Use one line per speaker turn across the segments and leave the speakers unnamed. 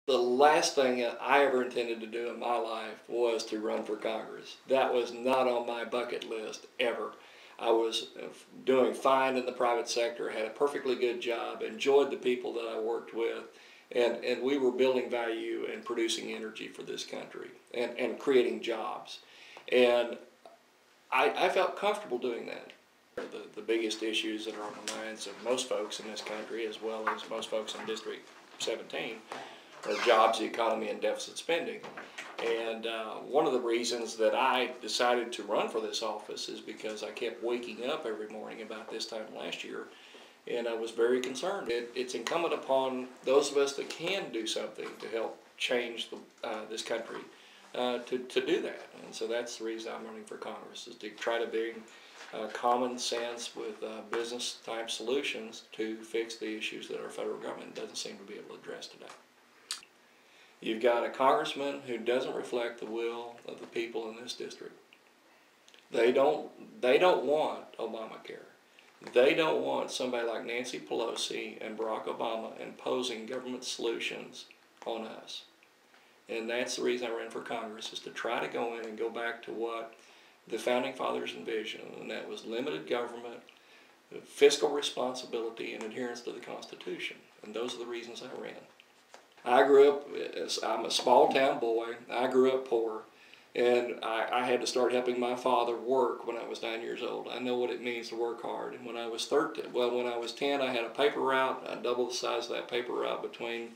The last thing I ever intended to do in my life was to run for Congress. That was not on my bucket list ever. I was doing fine in the private sector, had a perfectly good job, enjoyed the people that I worked with, and we were building value and producing energy for this country and creating jobs. And I felt comfortable doing that. The biggest issues that are on the minds of most folks in this country, as well as most folks in District 17, are jobs, the economy, and deficit spending. And one of the reasons that I decided to run for this office is because I kept waking up every morning about this time last year, and I was very concerned. It's incumbent upon those of us that can do something to help change this country to do that. And so that's the reason I'm running for Congress, is to try to bring common sense with business-type solutions to fix the issues that our federal government doesn't seem to be able to address today. You've got a congressman who doesn't reflect the will of the people in this district. They don't want Obamacare. They don't want somebody like Nancy Pelosi and Barack Obama imposing government solutions on us. And that's the reason I ran for Congress, is to try to go in and go back to what the Founding Fathers envisioned, and that was limited government, fiscal responsibility, and adherence to the Constitution. And those are the reasons I ran. I grew up, I'm a small town boy, I grew up poor, and I had to start helping my father work when I was 9 years old. I know what it means to work hard. And when I was 10, I had a paper route. I doubled the size of that paper route between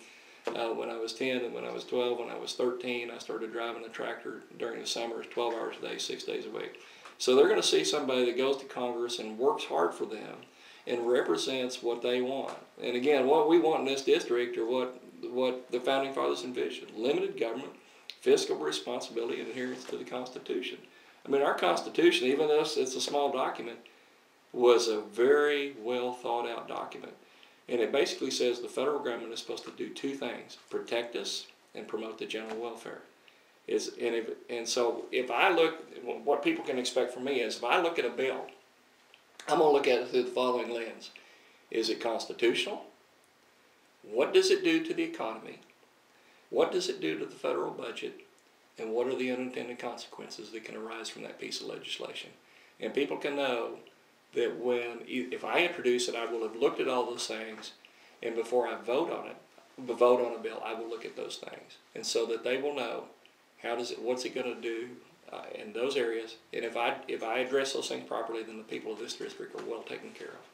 when I was 10 and when I was 12. When I was 13, I started driving a tractor during the summers, 12 hours a day, 6 days a week. So they're going to see somebody that goes to Congress and works hard for them and represents what they want. And again, what we want in this district are what the Founding Fathers envisioned: limited government, fiscal responsibility, and adherence to the Constitution. I mean, our Constitution, even though it's a small document, was a very well thought out document. And it basically says the federal government is supposed to do two things: protect us and promote the general welfare. So if I look, what people can expect from me is, if I look at a bill, I'm going to look at it through the following lens. Is it constitutional? What does it do to the economy? What does it do to the federal budget? And what are the unintended consequences that can arise from that piece of legislation? And people can know that if I introduce it, I will have looked at all those things, and before I vote on a bill, I will look at those things, and so that they will know what's it going to do in those areas. And if I address those things properly, then the people of this district are well taken care of.